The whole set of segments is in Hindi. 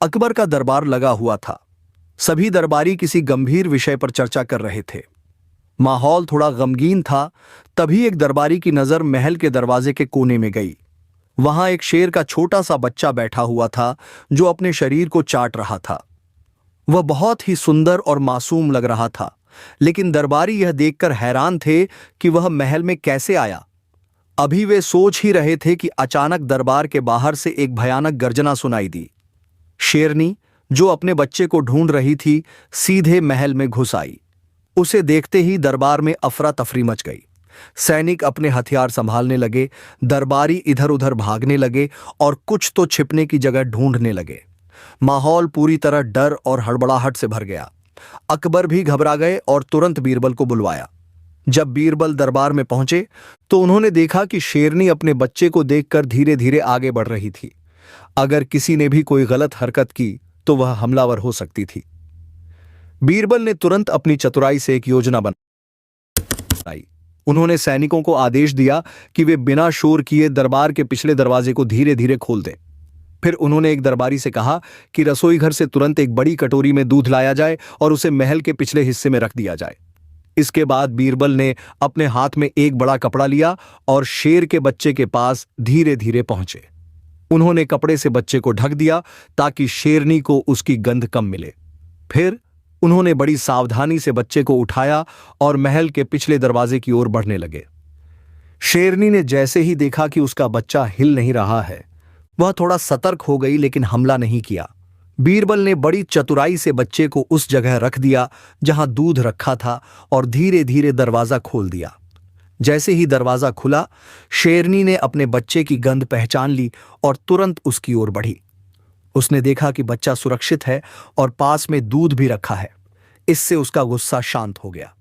अकबर का दरबार लगा हुआ था। सभी दरबारी किसी गंभीर विषय पर चर्चा कर रहे थे। माहौल थोड़ा गमगीन था। तभी एक दरबारी की नजर महल के दरवाजे के कोने में गई। वहां एक शेर का छोटा सा बच्चा बैठा हुआ था जो अपने शरीर को चाट रहा था। वह बहुत ही सुंदर और मासूम लग रहा था, लेकिन दरबारी यह देखकर हैरान थे कि वह महल में कैसे आया। अभी वे सोच ही रहे थे कि अचानक दरबार के बाहर से एक भयानक गर्जना सुनाई दी। शेरनी, जो अपने बच्चे को ढूंढ रही थी, सीधे महल में घुस आई। उसे देखते ही दरबार में अफरा तफरी मच गई। सैनिक अपने हथियार संभालने लगे, दरबारी इधर उधर भागने लगे और कुछ तो छिपने की जगह ढूंढने लगे। माहौल पूरी तरह डर और हड़बड़ाहट से भर गया। अकबर भी घबरा गए और तुरंत बीरबल को बुलवाया। जब बीरबल दरबार में पहुंचे तो उन्होंने देखा कि शेरनी अपने बच्चे को देखकर धीरे धीरे आगे बढ़ रही थी। अगर किसी ने भी कोई गलत हरकत की तो वह हमलावर हो सकती थी। बीरबल ने तुरंत अपनी चतुराई से एक योजना बनाई। उन्होंने सैनिकों को आदेश दिया कि वे बिना शोर किए दरबार के पिछले दरवाजे को धीरे धीरे खोल दें। फिर उन्होंने एक दरबारी से कहा कि रसोई घर से तुरंत एक बड़ी कटोरी में दूध लाया जाए और उसे महल के पिछले हिस्से में रख दिया जाए। इसके बाद बीरबल ने अपने हाथ में एक बड़ा कपड़ा लिया और शेर के बच्चे के पास धीरे धीरे पहुंचे। उन्होंने कपड़े से बच्चे को ढक दिया ताकि शेरनी को उसकी गंध कम मिले। फिर उन्होंने बड़ी सावधानी से बच्चे को उठाया और महल के पिछले दरवाजे की ओर बढ़ने लगे। शेरनी ने जैसे ही देखा कि उसका बच्चा हिल नहीं रहा है, वह थोड़ा सतर्क हो गई, लेकिन हमला नहीं किया। बीरबल ने बड़ी चतुराई से बच्चे को उस जगह रख दिया जहां दूध रखा था और धीरे धीरे दरवाजा खोल दिया। जैसे ही दरवाजा खुला, शेरनी ने अपने बच्चे की गंध पहचान ली और तुरंत उसकी ओर बढ़ी। उसने देखा कि बच्चा सुरक्षित है और पास में दूध भी रखा है। इससे उसका गुस्सा शांत हो गया।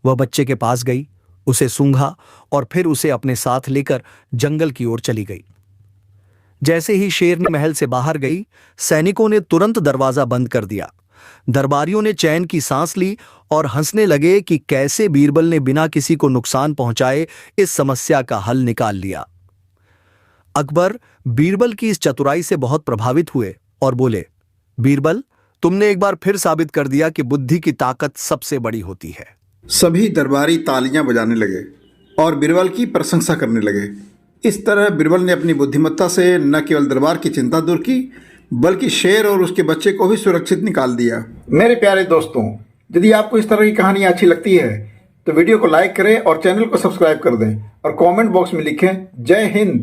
वह बच्चे के पास गई, उसे सूंघा और फिर उसे अपने साथ लेकर जंगल की ओर चली गई। जैसे ही शेरनी महल से बाहर गई, सैनिकों ने तुरंत दरवाजा बंद कर दिया। दरबारियों ने चैन की सांस ली और हंसने लगे कि कैसे बीरबल ने बिना किसी को नुकसान पहुंचाए इस समस्या का हल निकाल लिया। अकबर बीरबल की इस चतुराई से बहुत प्रभावित हुए और बोले, बीरबल, तुमने एक बार फिर साबित कर दिया कि बुद्धि की ताकत सबसे बड़ी होती है। सभी दरबारी तालियां बजाने लगे और बीरबल की प्रशंसा करने लगे। इस तरह बीरबल ने अपनी बुद्धिमत्ता से न केवल दरबार की चिंता दूर की, बल्कि शेर और उसके बच्चे को भी सुरक्षित निकाल दिया। मेरे प्यारे दोस्तों, यदि आपको इस तरह की कहानियाँ अच्छी लगती है तो वीडियो को लाइक करें और चैनल को सब्सक्राइब कर दें और कमेंट बॉक्स में लिखें जय हिंद।